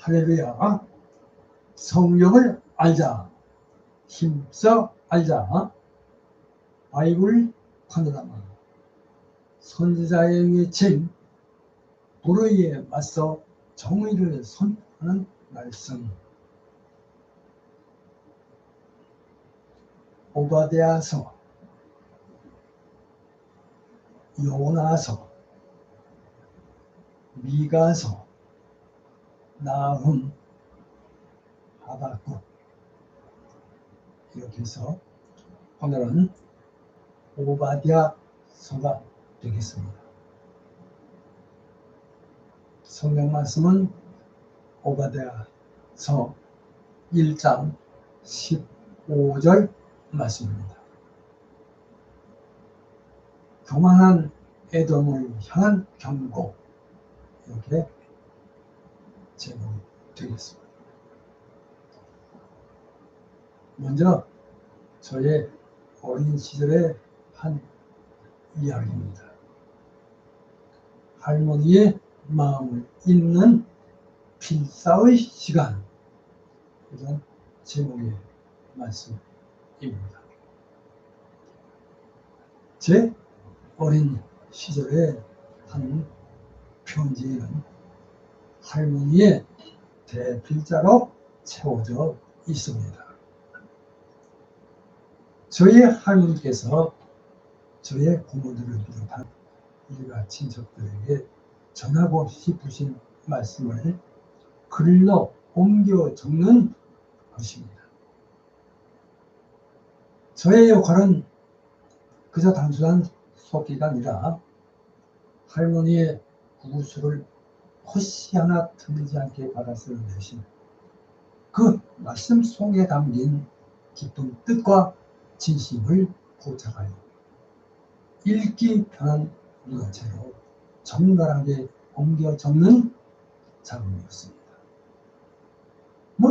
할렐루야. 성경을 알자. 힘써 알자. 바이블 파노라마. 선지자의 외침 불의에 맞서 정의를 선포하는 말씀. 오바댜서, 요나서, 미가서, 나훔, 하박국. 이렇게 해서 오늘은 오바댜서가 되겠습니다. 성경 말씀은 오바댜서 1장 15절 말씀입니다. 교만한 에돔을 향한 경고, 이렇게 제목이 되겠습니다. 먼저 저의 어린 시절의 한 이야기입니다. 할머니의 마음을 읽는 필사의 시간, 이런 제목의 말씀입니다. 제 어린 시절의 한 편지에는 할머니의 대필자로 채워져 있습니다. 저희 할머니께서 저의 부모들을 비롯한 일가 친척들에게 전하고 싶으신 말씀을 글로 옮겨 적는 것입니다. 저의 역할은 그저 단순한 속기가 아니라 할머니의 구구수를 호시 하나 틀리지 않게 받아 쓰는 대신 그 말씀 속에 담긴 깊은 뜻과 진심을 포착하여 읽기 편한 문어체로 정갈하게 옮겨 적는 작업이었습니다.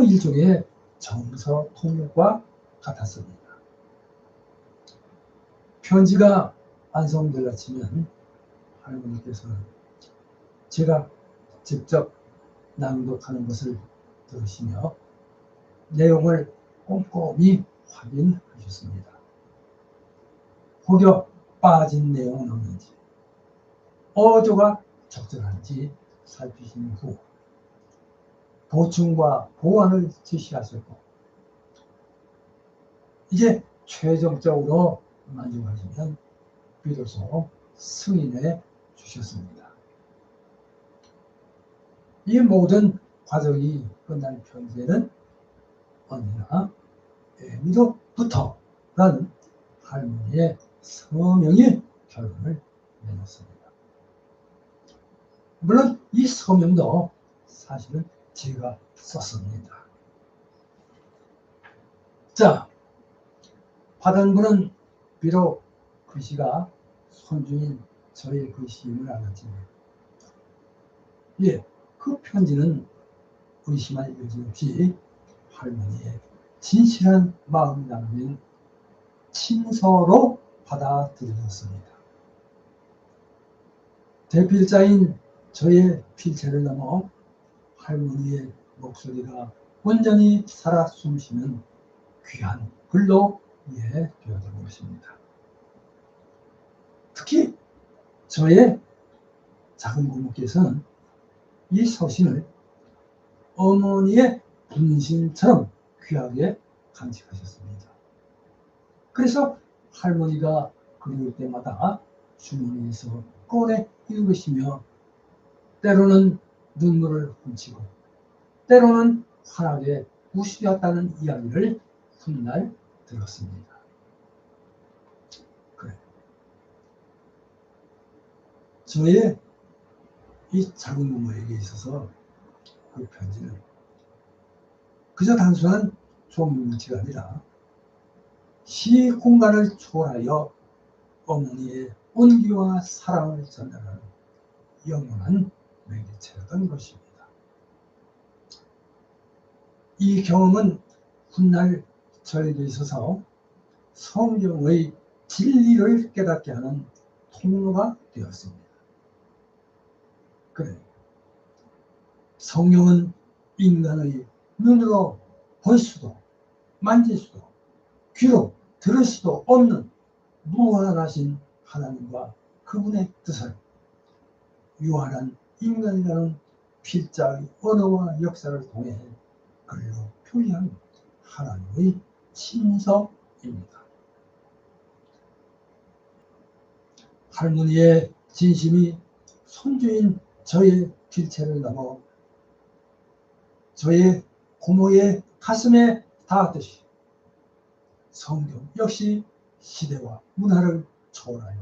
일종의 정서 통역과 같았습니다. 편지가 완성되려 치면 할머니께서는 제가 직접 낭독하는 것을 들으시며 내용을 꼼꼼히 확인하셨습니다. 혹여 빠진 내용은 없는지, 어조가 적절한지 살피신 후 보충과 보완을 지시하셨고, 이제 최종적으로 만족하시면 비로소 승인해 주셨습니다. 이 모든 과정이 끝난 편지에는 언니나 애미로부터라는 할머니의 서명이 결론을 내렸습니다. 물론 이 서명도 사실은 제가 썼습니다. 자, 받은 분은 비록 글씨가 손주인 저의 글씨임을 알았지만, 그 편지는 의심할 여지 없이 할머니의 진실한 마음이 담긴 친서로 받아들여졌습니다. 대필자인 저의 필체를 넘어 할머니의 목소리가 온전히 살아 숨쉬는 귀한 글로 이해되었던 것입니다. 특히 저의 작은 고모께서는 이 서신을 어머니의 분신처럼 귀하게 간직하셨습니다. 그래서 할머니가 그리울 때마다 주머니에서 꺼내 읽으시며 때로는 눈물을 훔치고 때로는 환하게 웃으셨다는 이야기를 훗날 들었습니다. 그래, 저의 이 작은 부모에게 있어서 그 편지는 그저 단순한 종이뭉치가 아니라 시 공간을 초월하여 어머니의 온기와 사랑을 전달하는 영원한 매개체였던 것입니다. 이 경험은 훗날 저에게 있어서 성경의 진리를 깨닫게 하는 통로가 되었습니다. 그래, 성경은 인간의 눈으로 볼 수도 만질 수도 귀로 들을 수도 없는 무한하신 하나님과 그분의 뜻을 유한한 인간이라는 필자의 언어와 역사를 통해 글로 표현한 하나님의 친서입니다. 할머니의 진심이 손주인 저의 길체를 넘어 저의 고모의 가슴에 닿았듯이 성경 역시 시대와 문화를 초월하여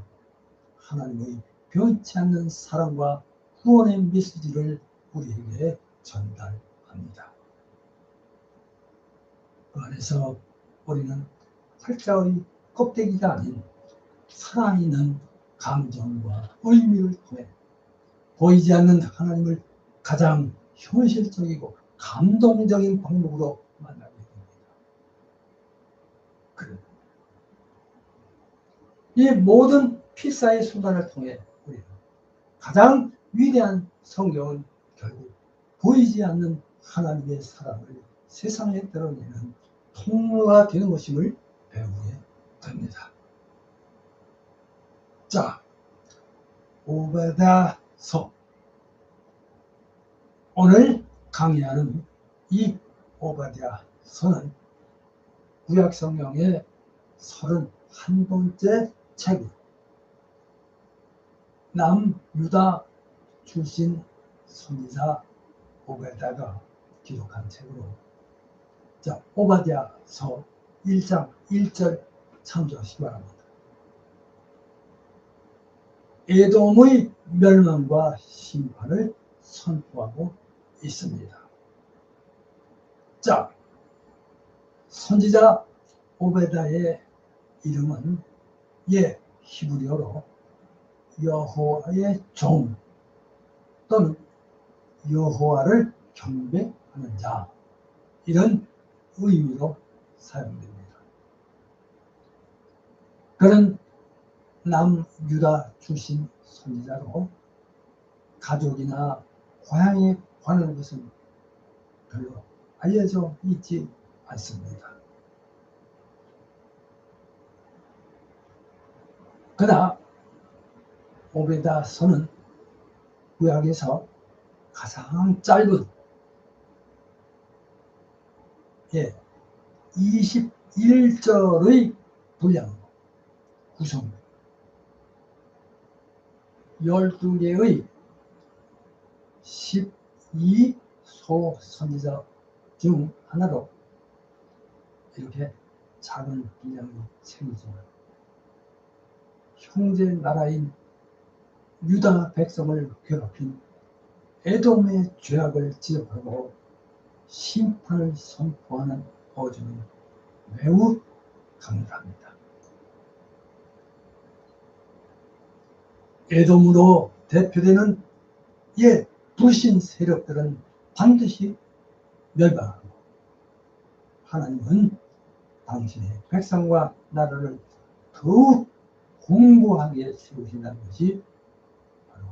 하나님의 변치 않는 사랑과 구원의 메시지를 우리에게 전달합니다. 그 안에서 우리는 활자의 껍데기가 아닌 살아있는 감정과 의미를 통해 보이지 않는 하나님을 가장 현실적이고 감동적인 방법으로 만나게 됩니다. 그래. 이 모든 필사의 순간을 통해 우리는 가장 위대한 성경은 결국 보이지 않는 하나님의 사랑을 세상에 드러내는 통로가 되는 것임을 배우게 됩니다. 자, 오바댜서. 오늘 강의하는 이 오바댜서는 구약 성경의 31번째 책이고 남유다 출신 선지자 오바댜가 기록한 책으로, 자, 오바댜서 1장 1절 참조하시기 바랍니다. 에돔의 멸망과 심판을 선포하고 있습니다. 자, 선지자 오베다의 이름은 히브리어로 여호와의 종 또는 여호와를 경배하는 자, 이런 의미로 사용됩니다. 그는 남유다 출신 선지자로 가족이나 고향에 관한 것은 별로 알려져 있지 않습니다. 그러나 오베다서는 구약에서 가장 짧은 21절의 분량으로 구성됩니다. 12개의 12소 선지자 중 하나로 이렇게 작은 분량의 책이지만 형제 나라인 유다 백성을 괴롭힌 에돔의 죄악을 지적하고 심판을 선포하는 어조는 매우 강렬합니다. 에돔으로 대표되는 불신 세력들은 반드시 멸망하고 하나님은 당신의 백성과 나라를 더욱 공고하게 세우신다는 것이 바로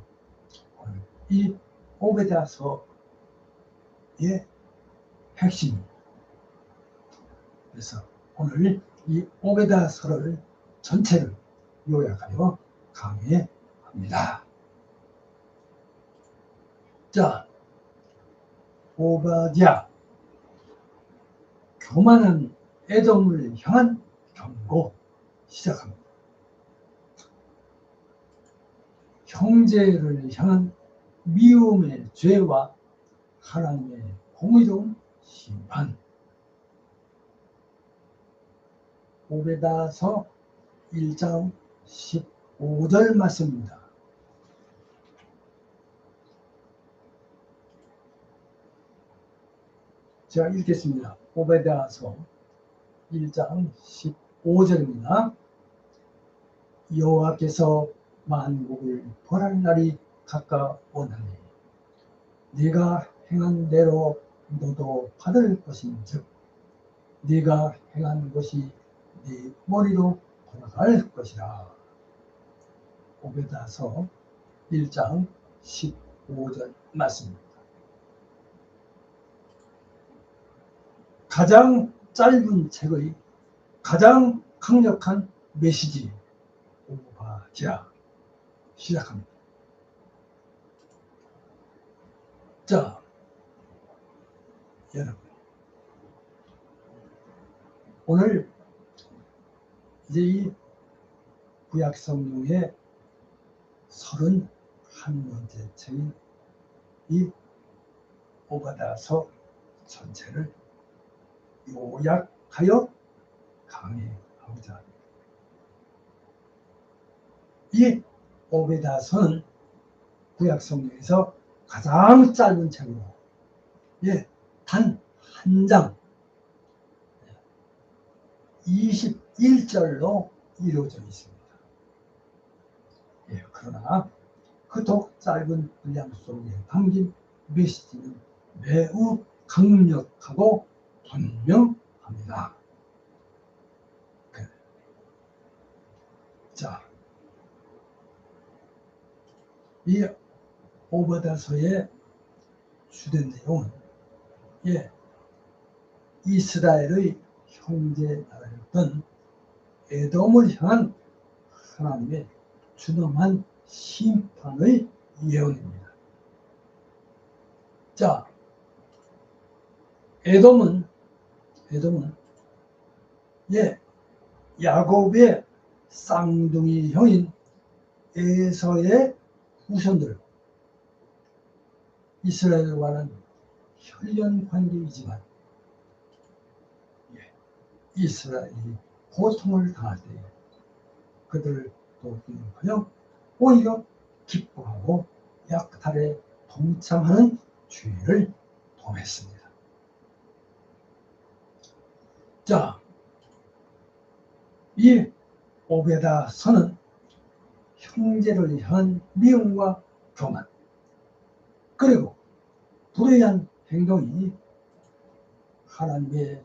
오늘 이 오베댜서의 핵심입니다. 그래서 오늘 이 오베댜서를 전체를 요약하여 강의합니다. 자, 오바댜, 교만한 에돔을 향한 경고 시작합니다. 형제를 향한 미움의 죄와 하나님의 공의로운 심판. 오베댜서 1장 15절 말씀입니다. 제가 읽겠습니다. 오베댜서 1장 15절입니다. 여호와께서 만국을 벌할 날이 가까워나니 네가 행한 대로 너도 받을 것인즉 네가 행한 것이 네 머리로 돌아갈 것이라. 오베댜서 1장 15절 말씀입니다. 가장 짧은 책의 가장 강력한 메시지 오바댜 시작합니다. 자, 여러분 오늘 이제 이 구약성경의 31번째 책인 이 오바댜서 전체를 요약하여 강의하고자 합니다. 이 오바댜서는 구약성경에서 가장 짧은 책으로 단 한 장 21절로 이루어져 있습니다. 그러나 그토록 짧은 분량 속에 담긴 메시지는 매우 강력하고 분명합니다. 자, 이 오바댜서의 주된 내용은 이스라엘의 형제 나라였던 에돔을 향한 하나님의 준엄한 심판의 예언입니다. 자, 에돔은 야곱의 쌍둥이 형인 에서의 후손들, 이스라엘과는 혈연 관계이지만 이스라엘이 고통을 당할 때 그들을 돕기는커녕 오히려 기뻐하고 약탈에 동참하는 주의를 범했습니다. 자, 이 오베다서는 형제를 향한 미움과 교만 그리고 불의한 행동이 하나님의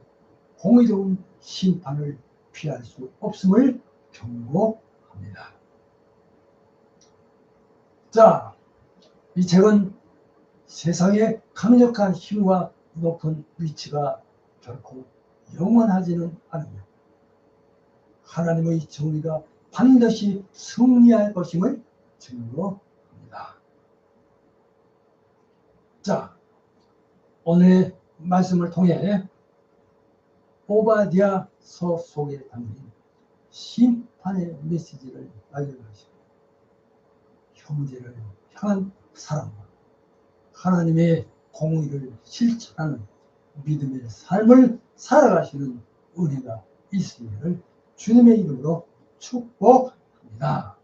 공의로운 심판을 피할 수 없음을 경고합니다. 자, 이 책은 세상의 강력한 힘과 높은 위치가 결코 영원하지는 않으며 하나님의 정의가 반드시 승리할 것임을 증거합니다. 자, 오늘의 말씀을 통해 오바댜서 속에 담긴 심판의 메시지를 알려주시고 형제를 향한 사랑과 하나님의 공의를 실천하는 믿음의 삶을 살아가시는 은혜가 있으기를 주님의 이름으로 축복합니다.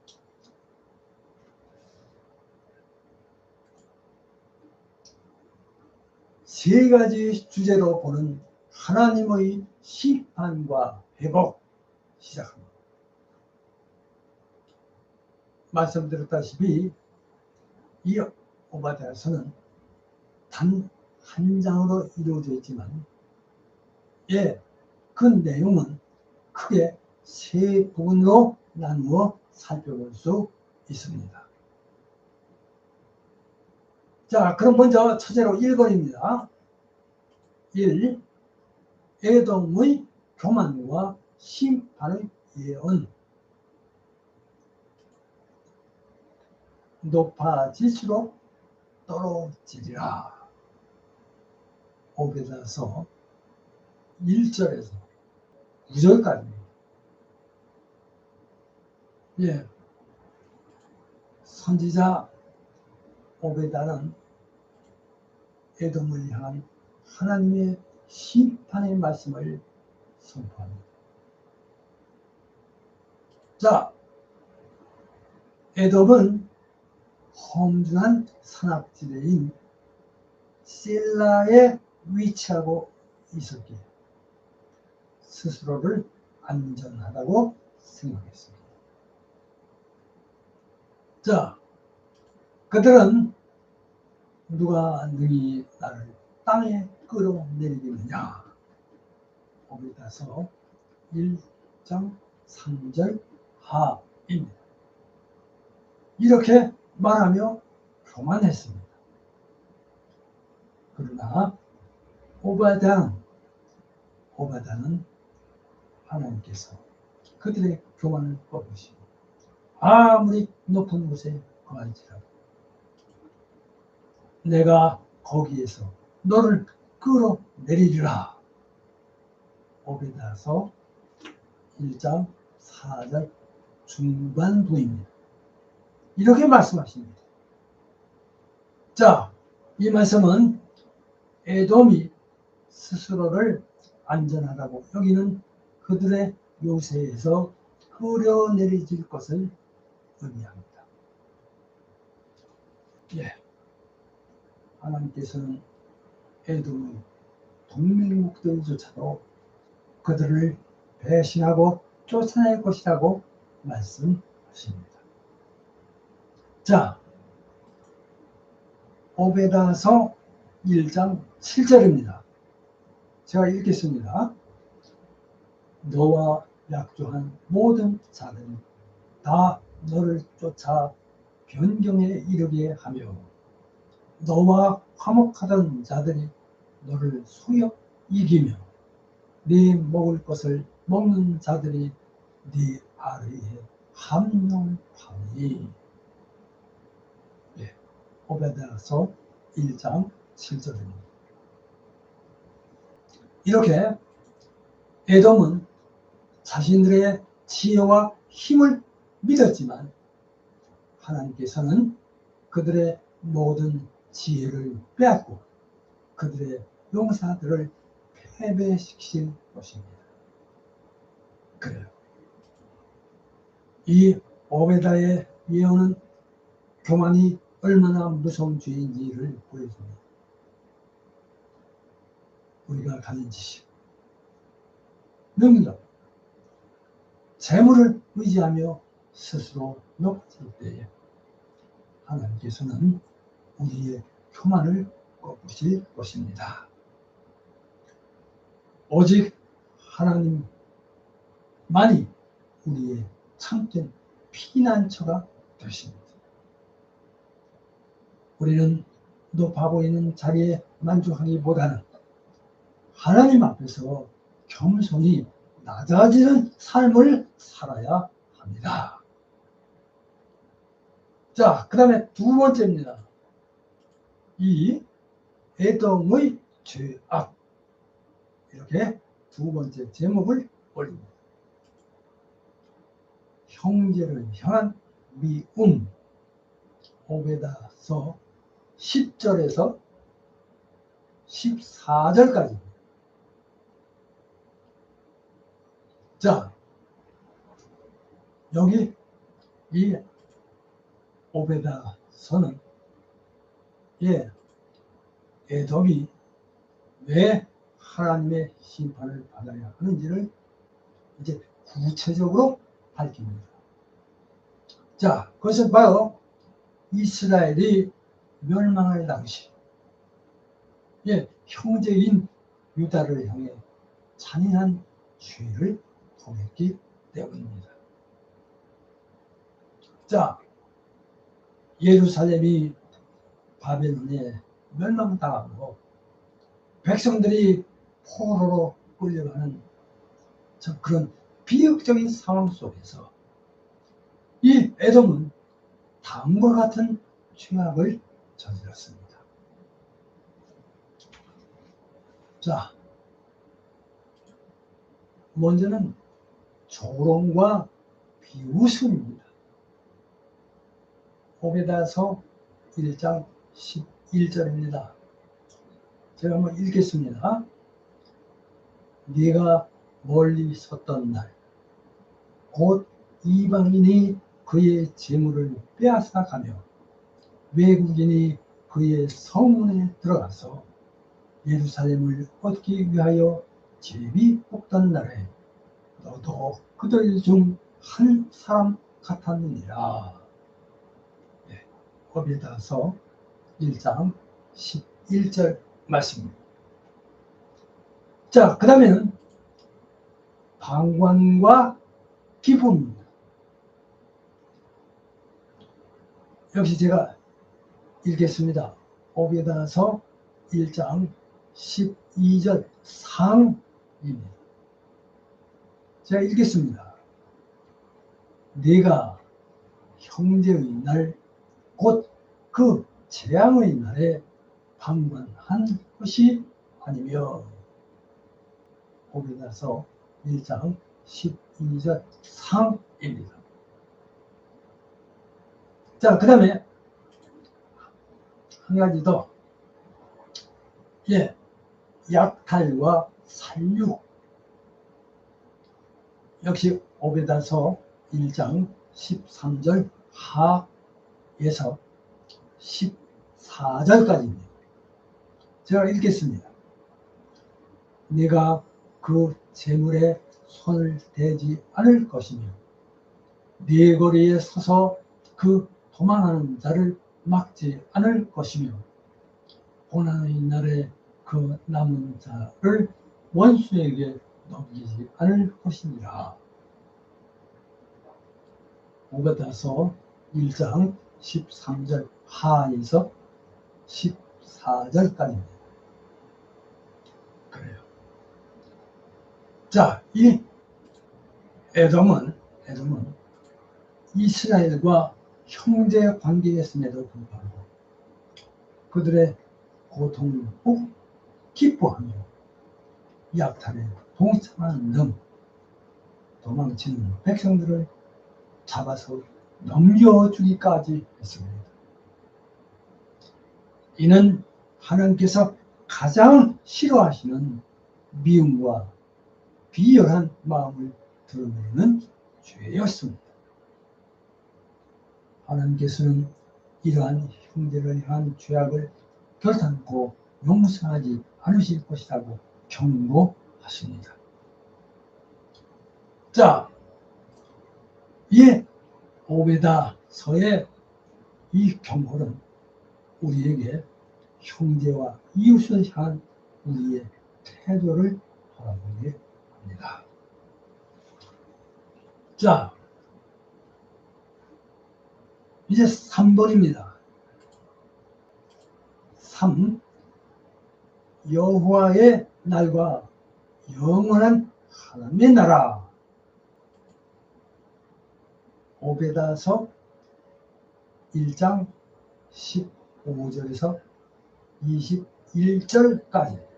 세 가지 주제로 보는 하나님의 심판과 회복 시작합니다. 말씀드렸다시피 이 오바댜서는 단 한 장으로 이루어져 있지만 그 내용은 크게 세 부분으로 나누어 살펴볼 수 있습니다. 자, 그럼 먼저 첫째로 1번입니다. 1. 에돔의 교만과 심판의 예언. 높아질수록 떨어지리라. 오베드서 1절에서 9절까지입니다. 선지자 오베다는 에돔을 향한 하나님의 심판의 말씀을 선포합니다. 자, 에돔은 험준한 산악지대인 셀라에 위치하고 있었기에 스스로를 안전하다고 생각했습니다. 자, 그들은 누가 능히 나를 땅에 끌어내리겠느냐. 오베드서 1장 3절 하입니다. 이렇게 말하며 교만했습니다. 그러나 오바댜는 오바다는 하나님께서 그들의 교만을 꺾으시고 아무리 높은 곳에 거할지라도 내가 거기에서 너를 끌어내리리라. 오베다서 1장 4절 중반부입니다. 이렇게 말씀하십니다. 자, 이 말씀은 에돔이 스스로를 안전하다고 여기는 그들의 요새에서 끌어내리질 것을 의미합니다. 예, 하나님께서는 에돔의 동맹국들조차도 그들을 배신하고 쫓아낼 것이라고 말씀하십니다. 자, 오베다서 1장 7절입니다. 제가 읽겠습니다. 너와 약조한 모든 자들이 다 너를 쫓아 변경에 이르게 하며 너와 화목하던 자들이 너를 소역 이기며 네 먹을 것을 먹는 자들이 네 아래에 함령하니. 예, 오베다서 1장 7절입니다. 이렇게 에돔은 자신들의 지혜와 힘을 믿었지만 하나님께서는 그들의 모든 지혜를 빼앗고 그들의 용사들을 패배시킬 것입니다. 그래요. 이 오베다의 예언은 교만이 얼마나 무서운 죄인지를 보여줍니다. 우리가 가진 지식, 능력, 재물을 의지하며 스스로 높아질 때에 하나님께서는 우리의 교만을 꺾으실 것입니다. 오직 하나님만이 우리의 참된 피난처가 되십니다. 우리는 높아 보이는 자리에 만족하기보다는 하나님 앞에서 겸손히 낮아지는 삶을 살아야 합니다. 자, 그 다음에 두 번째입니다. 이 에돔의 죄악. 이렇게 두 번째 제목을 올립니다. 형제를 향한 미움. 오베다서 10절에서 14절까지. 자, 여기 이 오베다서는 에돔이 왜 하나님의 심판을 받아야 하는지를 이제 구체적으로 밝힙니다. 자, 그것은 바로 이스라엘이 멸망할 당시 형제인 유다를 향해 잔인한 죄를 범했기 때문입니다. 자, 예루살렘이 바벨론에 멸망당하고 백성들이 포로로 끌려가는 그런 비극적인 상황 속에서 이 에돔은 다음과 같은 죄악을 저질렀습니다. 자, 먼저는 조롱과 비웃음입니다. 오베다서 1장 11절입니다. 제가 한번 읽겠습니다. 네가 멀리 섰던 날, 곧 이방인이 그의 재물을 빼앗아 가며 외국인이 그의 성문에 들어가서 예루살렘을 얻기 위하여 제비 뽑던 날에 너도 그들 중 한 사람 같았느니라. 오베다서 1장 11절 말씀입니다. 자, 그 다음에는 방관과 기쁨입니다. 역시 제가 읽겠습니다. 오베다서 1장 12절 입니다. 제가 읽겠습니다. 네가 형제의 날, 곧 그 재앙의 날에 방관한 것이 아니며. 오베다서 1장 12절 상입니다. 자, 그 다음에 한 가지 더. 예, 약탈과 살육. 역시 오베다서 1장 13절 하에서 14절까지입니다. 제가 읽겠습니다. 네가 그 재물에 손을 대지 않을 것이며 네 거리에 서서 그 도망하는 자를 막지 않을 것이며 고난의 날에 그 남은 자를 원수에게 넘기지 않을 것이니라. 오베다서 1장 13절 하에서 14절까지입니다. 그래요. 자, 이 에돔은 이스라엘과 형제 관계였음에도 불구하고 그들의 고통을 꼭 기뻐하며 약탈에 동참하는 등 도망치는 백성들을 잡아서 넘겨주기까지 했습니다. 이는 하나님께서 가장 싫어하시는 미움과 비열한 마음을 드러내는 죄였습니다. 하나님께서는 이러한 형제를 향한 죄악을 결단코 용서하지 않으실 것이라고 경고하십니다. 자, 이 오베다서의 이 경고는 우리에게 형제와 이웃을 향한 우리의 태도를 돌아보게 합니다. 자, 이제 3번입니다. 3. 여호와의 날과 영원한 하나님의 나라. 오베다서 1장 15절에서 21절까지.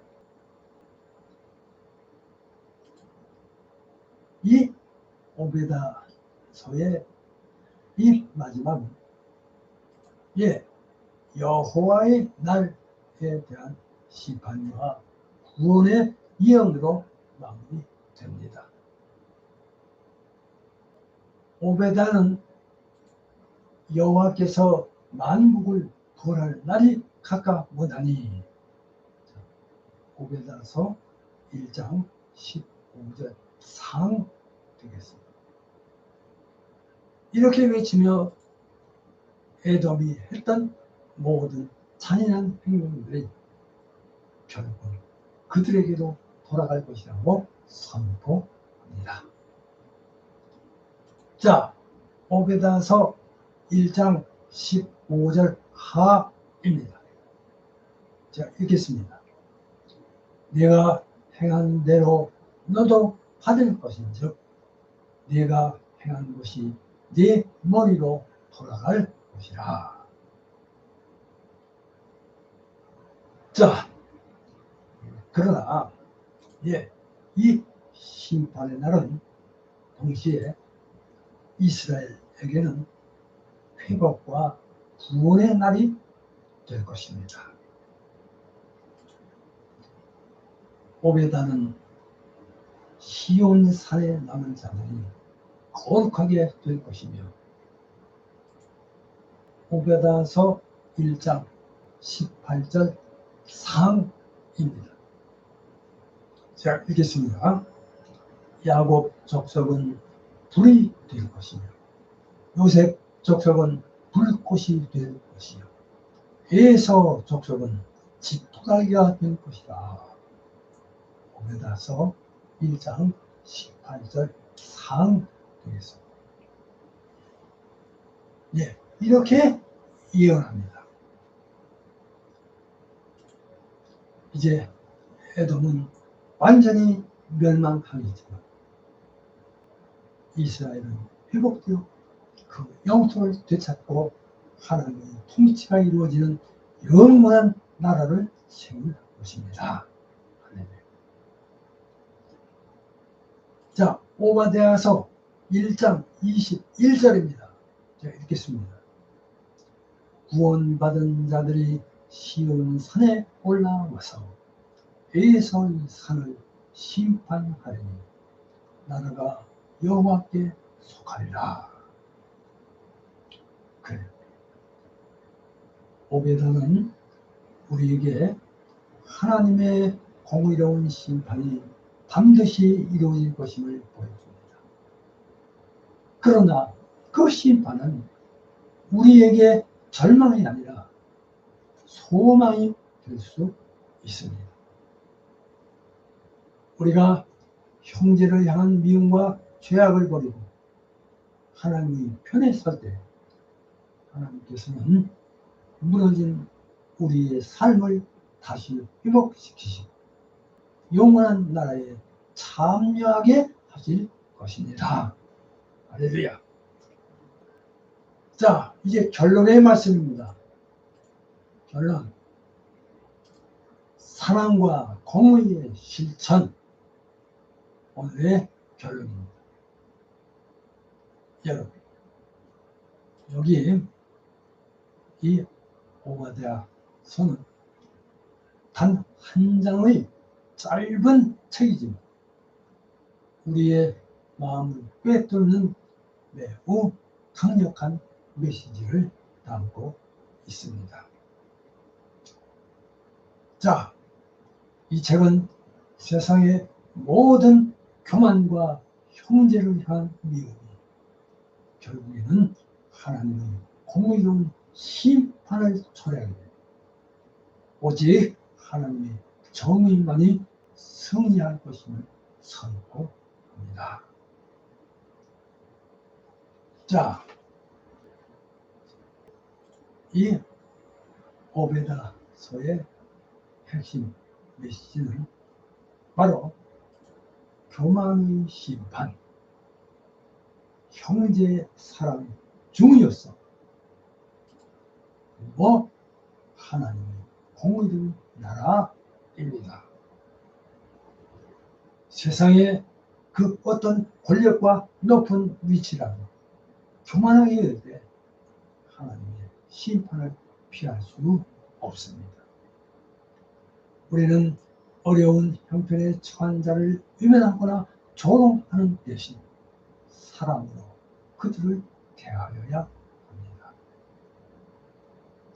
이 오베다서의 이 마지막은 여호와의 날에 대한 심판과 구원의 예언으로 마무리됩니다. 오베다는 여호와께서 만국을 벌할 날이 가까우다니. 오베다서 1장 15절 상 되겠습니다. 이렇게 외치며 에돔이 했던 모든 잔인한 행동들이 결국은 그들에게도 돌아갈 것이라고 선포합니다. 자, 오베다서 1장 15절 하입니다. 자, 읽겠습니다. 내가 행한 대로 너도 받을 것인즉 내가 행한 것이 네 머리로 돌아갈 것이라. 자, 그러나 이 심판의 날은 동시에 이스라엘에게는 회복과 구원의 날이 될 것입니다. 오베다는 시온산에 남은 자들이 거룩하게 될 것이며 오베다서 1장 18절 상입니다. 자, 읽겠습니다. 야곱 족속은 불이 될 것이며 요셉 족속은 불꽃이 될 것이요 에서 족속은 지토다기가 될 것이다. 오베다서 1장 18절 상 되겠습니다. 이렇게 예언합니다. 이제 에돔은 완전히 멸망하겠지만 이스라엘은 회복되어 그 영토를 되찾고 하나님의 통치가 이루어지는 영원한 나라를 세울 것입니다. 자, 오바댜서 1장 21절입니다. 제가 읽겠습니다. 구원받은 자들이 시온 산에 올라와서 에서의 산을 심판하리니 나라가 여호와께 속하리라. 그래. 오베다는 우리에게 하나님의 공의로운 심판이 반드시 이루어질 것임을 보여줍니다. 그러나 그 심판은 우리에게 절망이 아니라 소망이 될 수 있습니다. 우리가 형제를 향한 미움과 죄악을 버리고 하나님의 편에 설 때 하나님께서는 무너진 우리의 삶을 다시 회복시키시고 영원한 나라에 참여하게 하실 것입니다. 할렐루야. 자, 이제 결론의 말씀입니다. 결론. 사랑과 공의의 실천. 오늘의 결론입니다. 여러분, 여기 이 오바댜서는 단 한 장의 짧은 책이지만 우리의 마음을 꿰뚫는 매우 강력한 메시지를 담고 있습니다. 자, 이 책은 세상의 모든 교만과 형제를 향한 미움이 결국에는 하나님의 공의로운 심판을 초래하게 됩니다. 오직 하나님의 정의만이 승리할 것임을 선포합니다. 자, 이 오베다서의 핵심 메시지는 바로 교만의 심판, 형제 사랑의 중요성, 그리고 하나님의 공의로운 나라입니다. 세상에 그 어떤 권력과 높은 위치라도 교만하게 될 때 하나님의 심판을 피할 수 없습니다. 우리는 어려운 형편에 처한 자를 외면하거나 조롱하는 대신 사랑으로 그들을 대하여야 합니다.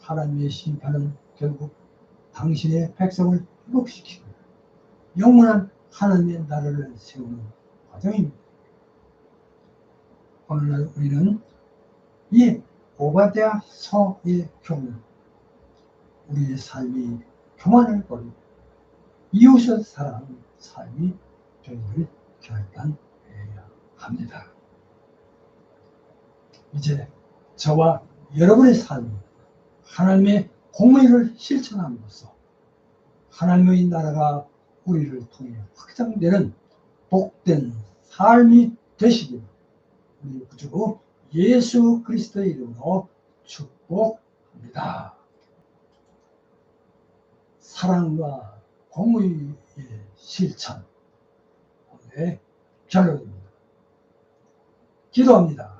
하나님의 심판은 결국 당신의 백성을 회복시키고 영원한 하나님의 나라를 세우는 과정입니다. 오늘날 우리는 이 오바댜서의 경우 우리의 삶이 교만을 버리고 이웃을 사랑하는 삶이 되기를 결단해야 합니다. 이제 저와 여러분의 삶이 하나님의 공의를 실천함으로써 하나님의 나라가 우리를 통해 확장되는 복된 삶이 되시기를 우리 구주 예수 그리스도의 이름으로 축복합니다. 사랑과 공의의 실천, 오늘의 결론입니다. 기도합니다.